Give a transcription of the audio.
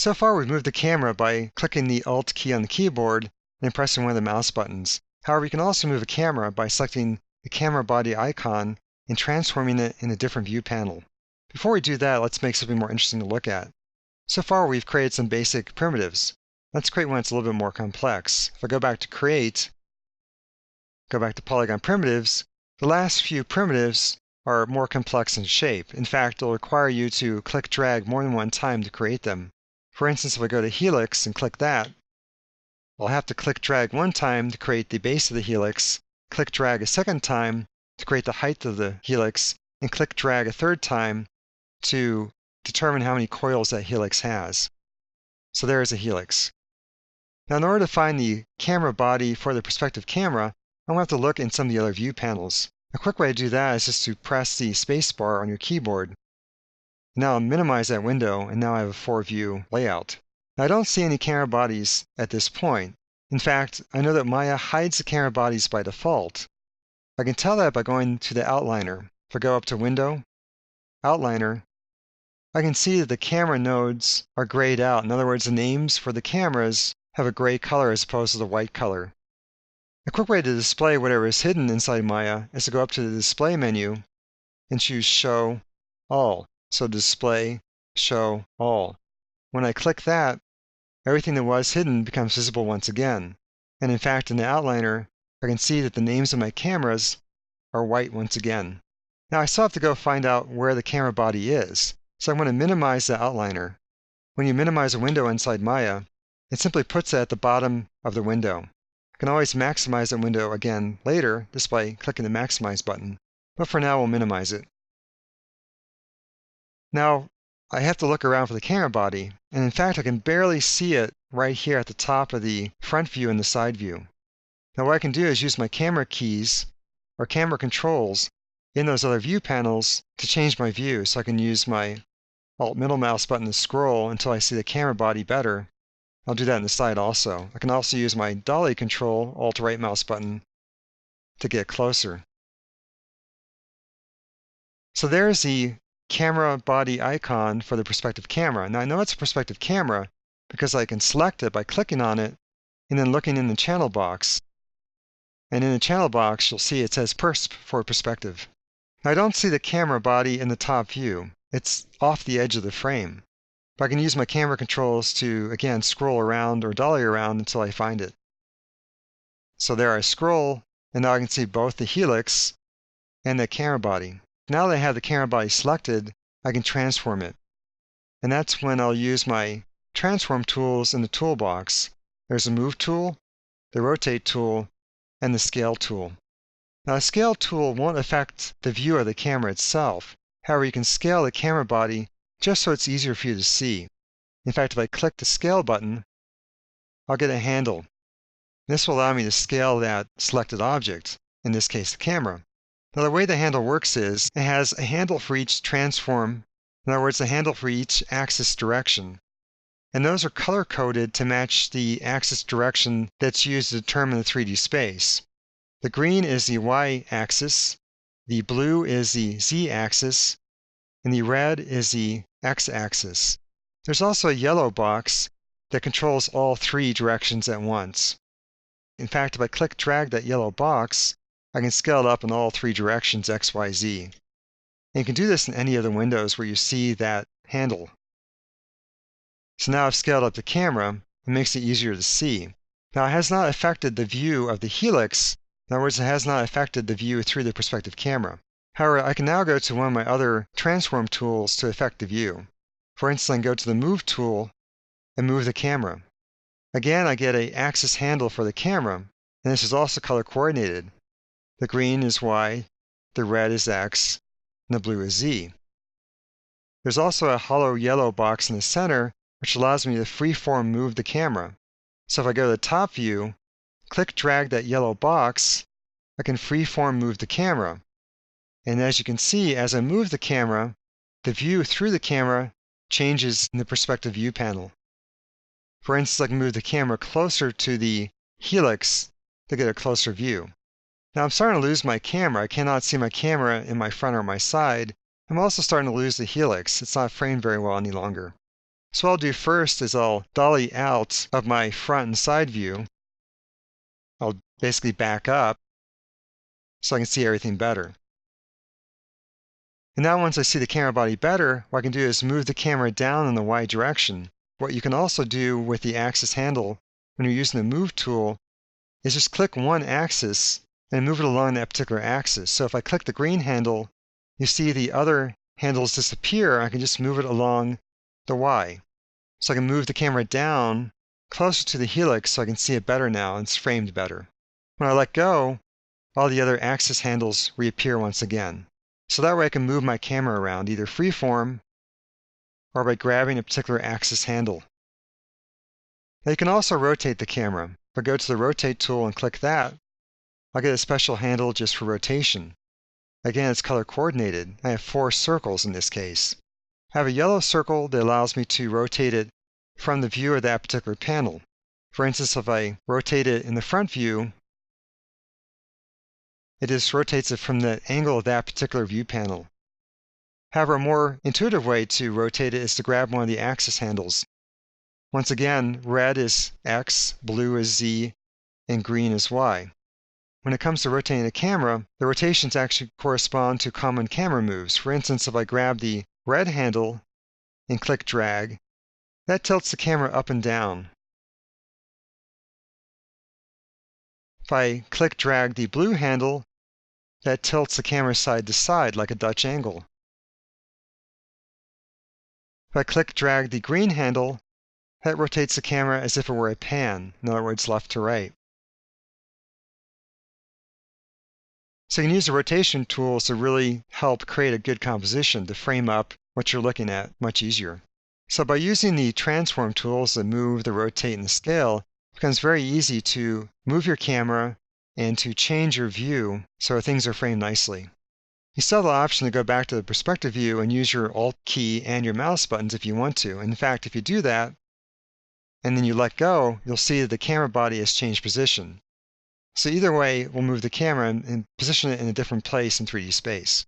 So far, we've moved the camera by clicking the Alt key on the keyboard and then pressing one of the mouse buttons. However, you can also move a camera by selecting the camera body icon and transforming it in a different view panel. Before we do that, let's make something more interesting to look at. So far, we've created some basic primitives. Let's create one that's a little bit more complex. If I go back to Create, go back to Polygon Primitives, the last few primitives are more complex in shape. In fact, it'll require you to click-drag more than one time to create them. For instance, if I go to Helix and click that, I'll have to click-drag one time to create the base of the helix, click-drag a second time to create the height of the helix, and click-drag a third time to determine how many coils that helix has. So there is a helix. Now, in order to find the camera body for the perspective camera, I'm going to have to look in some of the other view panels. A quick way to do that is just to press the spacebar on your keyboard. Now I'll minimize that window, and now I have a 4-view layout. Now I don't see any camera bodies at this point. In fact, I know that Maya hides the camera bodies by default. I can tell that by going to the outliner. If I go up to Window, Outliner, I can see that the camera nodes are grayed out. In other words, the names for the cameras have a gray color as opposed to the white color. A quick way to display whatever is hidden inside Maya is to go up to the Display menu and choose Show All. So Display, Show All. When I click that, everything that was hidden becomes visible once again. And in fact, in the outliner, I can see that the names of my cameras are white once again. Now I still have to go find out where the camera body is. So I'm going to minimize the outliner. When you minimize a window inside Maya, it simply puts it at the bottom of the window. I can always maximize that window again later just by clicking the Maximize button. But for now, we'll minimize it. Now, I have to look around for the camera body, and in fact, I can barely see it right here at the top of the front view and the side view. Now, what I can do is use my camera keys or camera controls in those other view panels to change my view. So I can use my Alt middle mouse button to scroll until I see the camera body better. I'll do that on the side also. I can also use my dolly control, Alt right mouse button, to get closer. So there's the camera body icon for the perspective camera. Now I know it's a perspective camera because I can select it by clicking on it and then looking in the channel box. And in the channel box, you'll see it says Persp for perspective. Now I don't see the camera body in the top view. It's off the edge of the frame. But I can use my camera controls to, again, scroll around or dolly around until I find it. So there I scroll, and now I can see both the helix and the camera body. Now that I have the camera body selected, I can transform it. And that's when I'll use my transform tools in the toolbox. There's the Move tool, the Rotate tool, and the Scale tool. Now, the Scale tool won't affect the view of the camera itself. However, you can scale the camera body just so it's easier for you to see. In fact, if I click the Scale button, I'll get a handle. This will allow me to scale that selected object, in this case, the camera. Now, the way the handle works is it has a handle for each transform. In other words, a handle for each axis direction. And those are color-coded to match the axis direction that's used to determine the 3D space. The green is the y-axis, the blue is the z-axis, and the red is the x-axis. There's also a yellow box that controls all 3 directions at once. In fact, if I click-drag that yellow box, I can scale it up in all 3 directions, X, Y, Z. And you can do this in any of the windows where you see that handle. So now I've scaled up the camera. It makes it easier to see. Now, it has not affected the view of the helix. In other words, it has not affected the view through the perspective camera. However, I can now go to one of my other transform tools to affect the view. For instance, I can go to the Move tool and move the camera. Again, I get an axis handle for the camera, and this is also color coordinated. The green is Y, the red is X, and the blue is Z. There's also a hollow yellow box in the center, which allows me to freeform move the camera. So if I go to the top view, click-drag that yellow box, I can freeform move the camera. And as you can see, as I move the camera, the view through the camera changes in the perspective view panel. For instance, I can move the camera closer to the helix to get a closer view. Now I'm starting to lose my camera. I cannot see my camera in my front or my side. I'm also starting to lose the helix. It's not framed very well any longer. So what I'll do first is I'll dolly out of my front and side view. I'll basically back up so I can see everything better. And now once I see the camera body better, what I can do is move the camera down in the Y direction. What you can also do with the axis handle when you're using the move tool is just click one axis and move it along that particular axis. So if I click the green handle, you see the other handles disappear. I can just move it along the Y. So I can move the camera down closer to the helix so I can see it better now and it's framed better. When I let go, all the other axis handles reappear once again. So that way I can move my camera around either freeform or by grabbing a particular axis handle. Now you can also rotate the camera. If I go to the rotate tool and click that, I'll get a special handle just for rotation. Again, it's color coordinated. I have 4 circles in this case. I have a yellow circle that allows me to rotate it from the view of that particular panel. For instance, if I rotate it in the front view, it just rotates it from the angle of that particular view panel. However, a more intuitive way to rotate it is to grab one of the axis handles. Once again, red is X, blue is Z, and green is Y. When it comes to rotating the camera, the rotations actually correspond to common camera moves. For instance, if I grab the red handle and click drag, that tilts the camera up and down. If I click drag the blue handle, that tilts the camera side to side like a Dutch angle. If I click drag the green handle, that rotates the camera as if it were a pan, in other words, left to right. So you can use the rotation tools to really help create a good composition to frame up what you're looking at much easier. So by using the transform tools that move, the rotate, and the scale, it becomes very easy to move your camera and to change your view so things are framed nicely. You still have the option to go back to the perspective view and use your Alt key and your mouse buttons if you want to. In fact, if you do that, and then you let go, you'll see that the camera body has changed position. So either way, we'll move the camera and position it in a different place in 3D space.